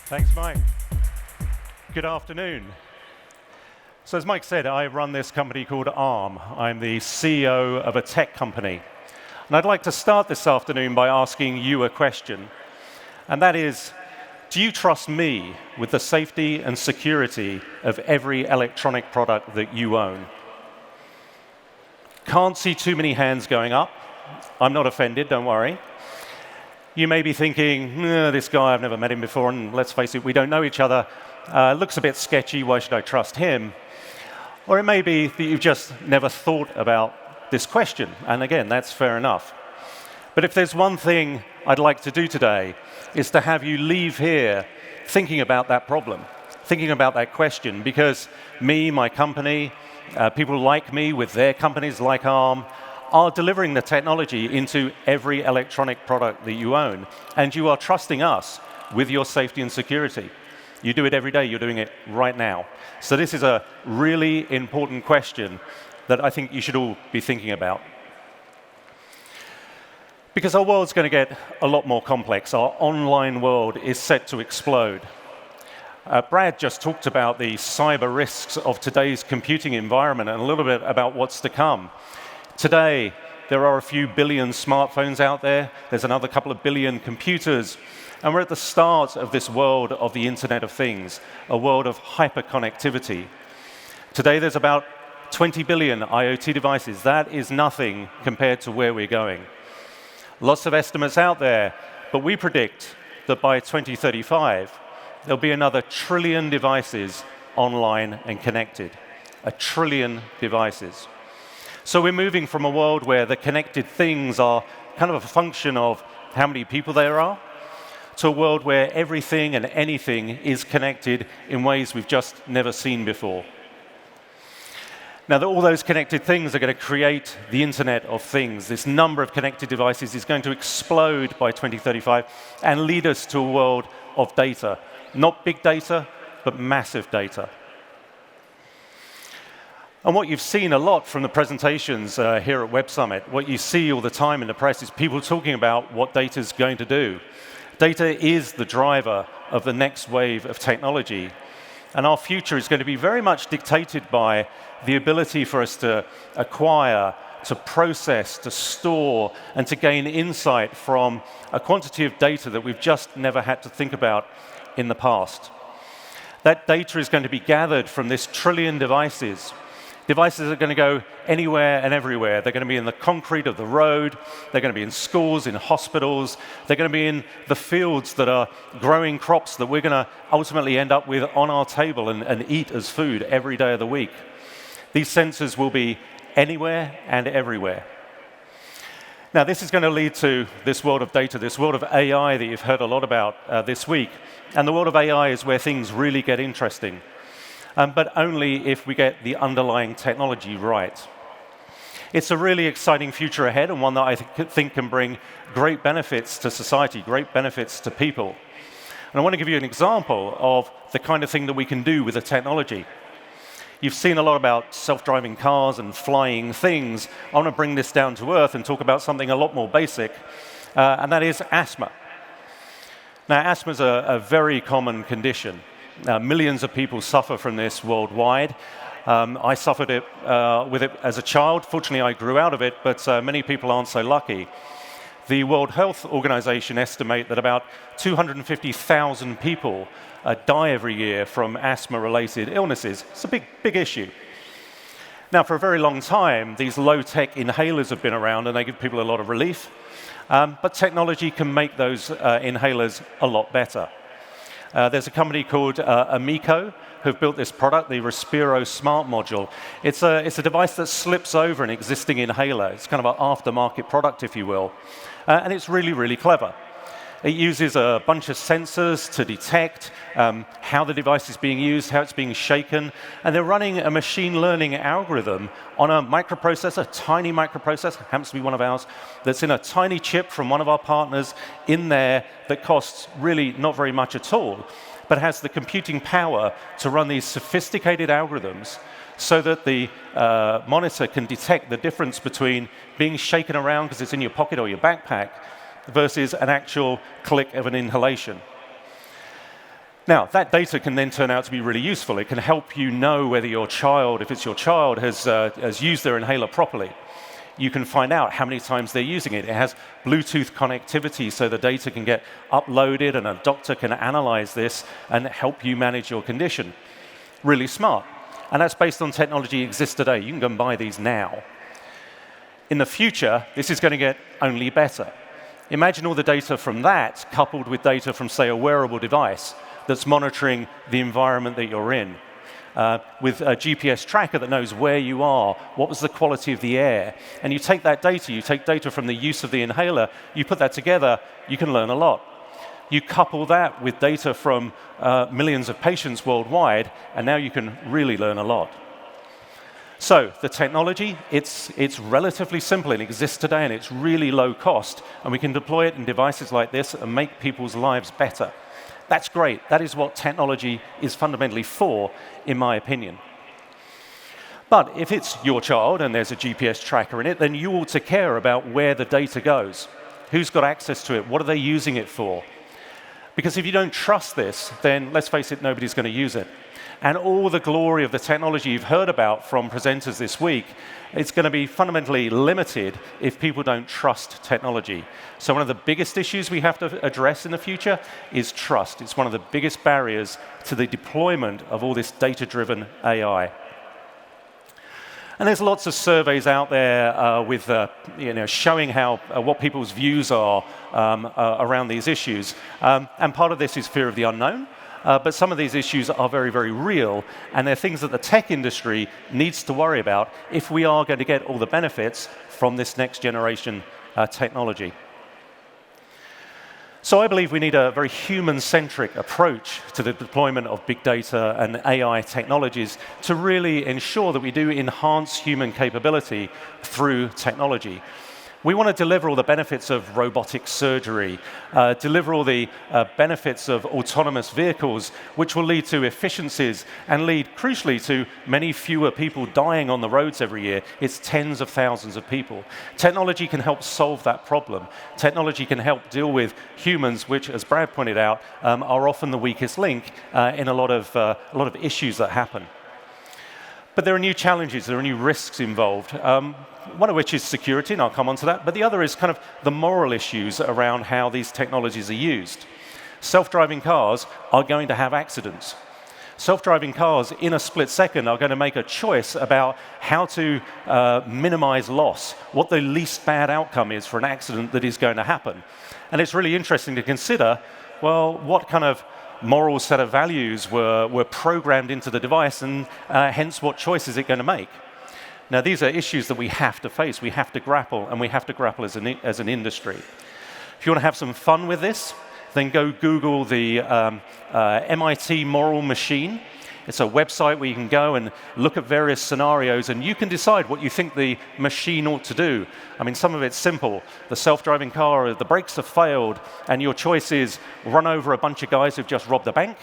Thanks, Mike. Good afternoon. So as Mike said, I run this company called ARM. I'm the CEO of a tech company. And I'd like to start this afternoon by asking you a question. And that is, do you trust me with the safety and security of every electronic product that you own? Can't see too many hands going up. I'm not offended, don't worry. You may be thinking, this guy, I've never met him before, and let's face it, we don't know each other. Looks a bit sketchy, why should I trust him? Or it may be that you've just never thought about this question, and again, that's fair enough. But if there's one thing I'd like to do today, is to have you leave here thinking about that problem, thinking about that question, because me, my company, people like me with their companies like ARM, are delivering the technology into every electronic product that you own, and you are trusting us with your safety and security. You do it every day, you're doing it right now. So this is a really important question that I think you should all be thinking about. Because our world's going to get a lot more complex. Our online world is set to explode. Brad just talked about the cyber risks of today's computing environment and a little bit about what's to come. Today, there are a few billion smartphones out there. There's another couple of billion computers. And we're at the start of this world of the Internet of Things, a world of hyperconnectivity. Today, there's about 20 billion IoT devices. That is nothing compared to where we're going. Lots of estimates out there, but we predict that by 2035, there'll be another trillion devices online and connected. A trillion devices. So we're moving from a world where the connected things are kind of a function of how many people there are, to a world where everything and anything is connected in ways we've just never seen before. Now, all those connected things are going to create the Internet of Things. This number of connected devices is going to explode by 2035 and lead us to a world of data. Not big data, but massive data. And what you've seen a lot from the presentations here at Web Summit, what you see all the time in the press is people talking about what data is going to do. Data is the driver of the next wave of technology. And our future is going to be very much dictated by the ability for us to acquire, to process, to store, and to gain insight from a quantity of data that we've just never had to think about in the past. That data is going to be gathered from this trillion devices. Devices are going to go anywhere and everywhere. They're going to be in the concrete of the road. They're going to be in schools, in hospitals. They're going to be in the fields that are growing crops that we're going to ultimately end up with on our table and eat as food every day of the week. These sensors will be anywhere and everywhere. Now, this is going to lead to this world of data, this world of AI that you've heard a lot about this week. And the world of AI is where things really get interesting. But only if we get the underlying technology right. It's a really exciting future ahead, and one that I think can bring great benefits to society, great benefits to people. And I want to give you an example of the kind of thing that we can do with the technology. You've seen a lot about self-driving cars and flying things. I want to bring this down to earth and talk about something a lot more basic, and that is asthma. Now, asthma is a very common condition. Millions of people suffer from this worldwide. I suffered with it as a child. Fortunately, I grew out of it, but many people aren't so lucky. The World Health Organization estimate that about 250,000 people die every year from asthma-related illnesses. It's a big issue. Now, for a very long time, these low-tech inhalers have been around, and they give people a lot of relief. But technology can make those inhalers a lot better. There's a company called Amico who've built this product, the Respiro Smart Module. It's a device that slips over an existing inhaler. It's kind of an aftermarket product, if you will. And it's really, really clever. It uses a bunch of sensors to detect how the device is being used, how it's being shaken, and they're running a machine learning algorithm on a microprocessor, a tiny microprocessor, happens to be one of ours, that's in a tiny chip from one of our partners in there that costs really not very much at all, but has the computing power to run these sophisticated algorithms so that the monitor can detect the difference between being shaken around because it's in your pocket or your backpack versus an actual click of an inhalation. Now, that data can then turn out to be really useful. It can help you know whether your child, if it's your child, has used their inhaler properly. You can find out how many times they're using it. It has Bluetooth connectivity, so the data can get uploaded, and a doctor can analyze this and help you manage your condition. Really smart. And that's based on technology that exists today. You can go and buy these now. In the future, this is going to get only better. Imagine all the data from that coupled with data from, say, a wearable device that's monitoring the environment that you're in, with a GPS tracker that knows where you are, what was the quality of the air. And you take that data, you take data from the use of the inhaler, you put that together, you can learn a lot. You couple that with data from millions of patients worldwide, and now you can really learn a lot. So the technology, it's relatively simple. It exists today, and it's really low cost, and we can deploy it in devices like this and make people's lives better. That's great. That is what technology is fundamentally for, in my opinion. But if it's your child and there's a GPS tracker in it, then you ought to care about where the data goes. Who's got access to it? What are they using it for? Because if you don't trust this, then let's face it, nobody's going to use it. And all the glory of the technology you've heard about from presenters this week, it's going to be fundamentally limited if people don't trust technology. So one of the biggest issues we have to address in the future is trust. It's one of the biggest barriers to the deployment of all this data-driven AI. And there's lots of surveys out there with showing how what people's views are around these issues. And part of this is fear of the unknown. But some of these issues are very, very real, and they're things that the tech industry needs to worry about if we are going to get all the benefits from this next generation technology. So I believe we need a very human-centric approach to the deployment of big data and AI technologies to really ensure that we do enhance human capability through technology. We want to deliver all the benefits of robotic surgery, deliver all the benefits of autonomous vehicles, which will lead to efficiencies and lead, crucially, to many fewer people dying on the roads every year. It's tens of thousands of people. Technology can help solve that problem. Technology can help deal with humans, which, as Brad pointed out, are often the weakest link in a lot of issues that happen. But there are new challenges, there are new risks involved, one of which is security, and I'll come on to that, but the other is kind of the moral issues around how these technologies are used. Self-driving cars are going to have accidents. Self-driving cars, in a split second, are going to make a choice about how to minimize loss, what the least bad outcome is for an accident that is going to happen. And it's really interesting to consider, well, what kind of moral set of values were programmed into the device, and hence what choice is it going to make? Now, these are issues that we have to face, we have to grapple, and we have to grapple as an industry. If you want to have some fun with this, then go Google the MIT Moral Machine. It's a website where you can go and look at various scenarios, and you can decide what you think the machine ought to do. I mean, some of it's simple. The self-driving car, the brakes have failed, and your choice is run over a bunch of guys who've just robbed a bank,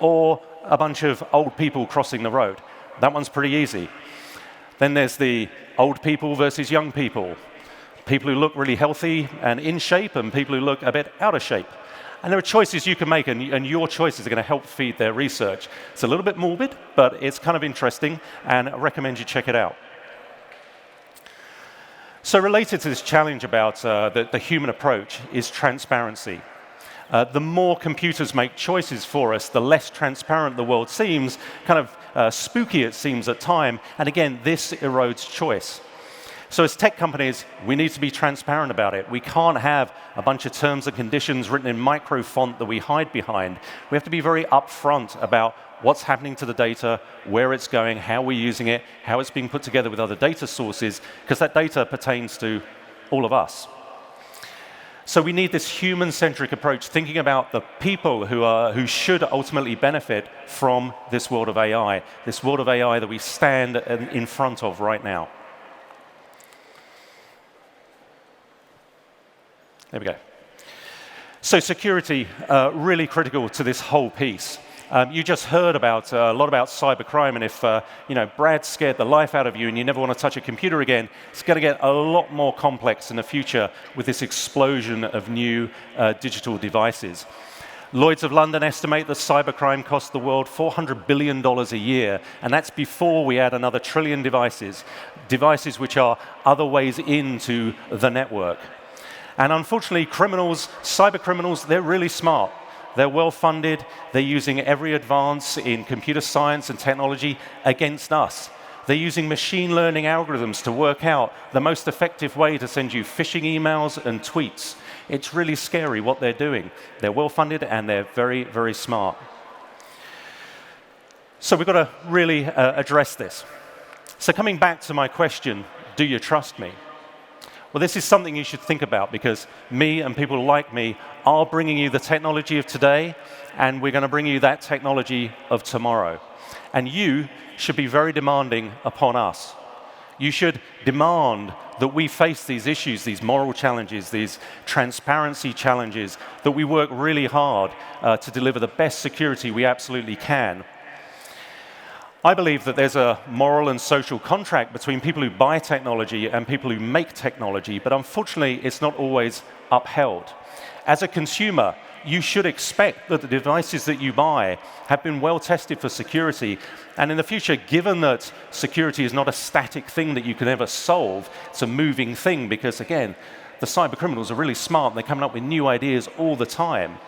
or a bunch of old people crossing the road. That one's pretty easy. Then there's the old people versus young people. People who look really healthy and in shape, and people who look a bit out of shape. And there are choices you can make, and your choices are going to help feed their research. It's a little bit morbid, but it's kind of interesting, and I recommend you check it out. So related to this challenge about the human approach is transparency. The more computers make choices for us, the less transparent the world seems, kind of spooky it seems at times, and again, this erodes choice. So as tech companies, we need to be transparent about it. We can't have a bunch of terms and conditions written in micro font that we hide behind. We have to be very upfront about what's happening to the data, where it's going, how we're using it, how it's being put together with other data sources, because that data pertains to all of us. So we need this human-centric approach, thinking about the people who should ultimately benefit from this world of AI that we stand in front of right now. There we go. So security, really critical to this whole piece. You just heard about a lot about cybercrime, and if Brad scared the life out of you and you never want to touch a computer again, it's going to get a lot more complex in the future with this explosion of new digital devices. Lloyd's of London estimate that cybercrime costs the world $400 billion a year, and that's before we add another trillion devices, devices which are other ways into the network. And unfortunately, criminals, cyber criminals, they're really smart. They're well-funded. They're using every advance in computer science and technology against us. They're using machine learning algorithms to work out the most effective way to send you phishing emails and tweets. It's really scary what they're doing. They're well-funded and they're very, very smart. So we've got to really address this. So coming back to my question, do you trust me? Well, this is something you should think about, because me and people like me are bringing you the technology of today, and we're going to bring you that technology of tomorrow. And you should be very demanding upon us. You should demand that we face these issues, these moral challenges, these transparency challenges, that we work really hard to deliver the best security we absolutely can. I believe that there's a moral and social contract between people who buy technology and people who make technology, but unfortunately, it's not always upheld. As a consumer, you should expect that the devices that you buy have been well tested for security. And in the future, given that security is not a static thing that you can ever solve, it's a moving thing, because again, the cyber criminals are really smart and they're coming up with new ideas all the time.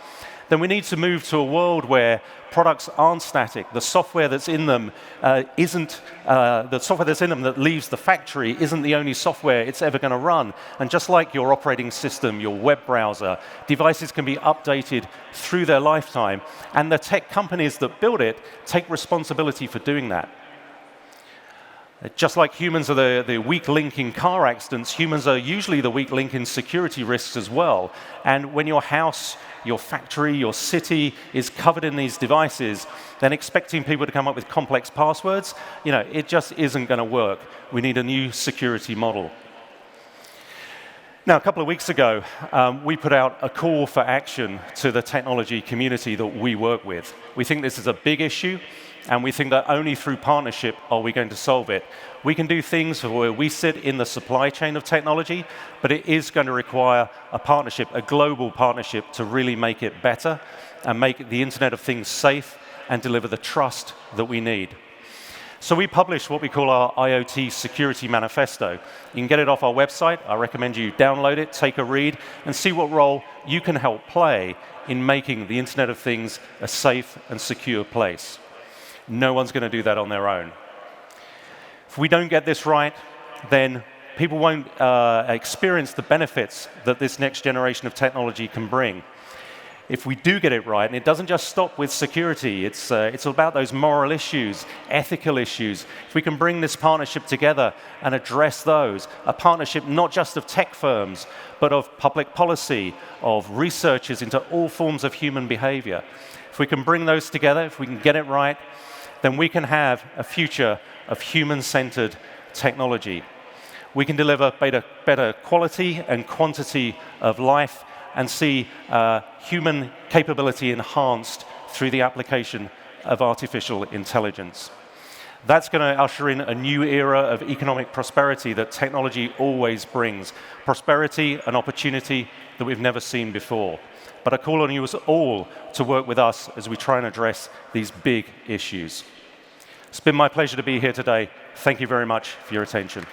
Then we need to move to a world where products aren't static. The software that's in them the software that's in them that leaves the factory isn't the only software it's ever going to run. And just like your operating system, your web browser, devices can be updated through their lifetime. And the tech companies that build it take responsibility for doing that. Just like humans are the weak link in car accidents, humans are usually the weak link in security risks as well. And when your house, your factory, your city is covered in these devices, then expecting people to come up with complex passwords, it just isn't going to work. We need a new security model. Now, a couple of weeks ago, we put out a call for action to the technology community that we work with. We think this is a big issue, and we think that only through partnership are we going to solve it. We can do things where we sit in the supply chain of technology, but it is going to require a partnership, a global partnership, to really make it better and make the Internet of Things safe and deliver the trust that we need. So we published what we call our IoT Security Manifesto. You can get it off our website. I recommend you download it, take a read, and see what role you can help play in making the Internet of Things a safe and secure place. No one's going to do that on their own. If we don't get this right, then people won't experience the benefits that this next generation of technology can bring. If we do get it right, and it doesn't just stop with security, it's about those moral issues, ethical issues. If we can bring this partnership together and address those, a partnership not just of tech firms, but of public policy, of researchers into all forms of human behavior. If we can bring those together, if we can get it right, then we can have a future of human-centered technology. We can deliver better quality and quantity of life and see human capability enhanced through the application of artificial intelligence. That's going to usher in a new era of economic prosperity that technology always brings. Prosperity and opportunity that we've never seen before. But I call on you all to work with us as we try and address these big issues. It's been my pleasure to be here today. Thank you very much for your attention.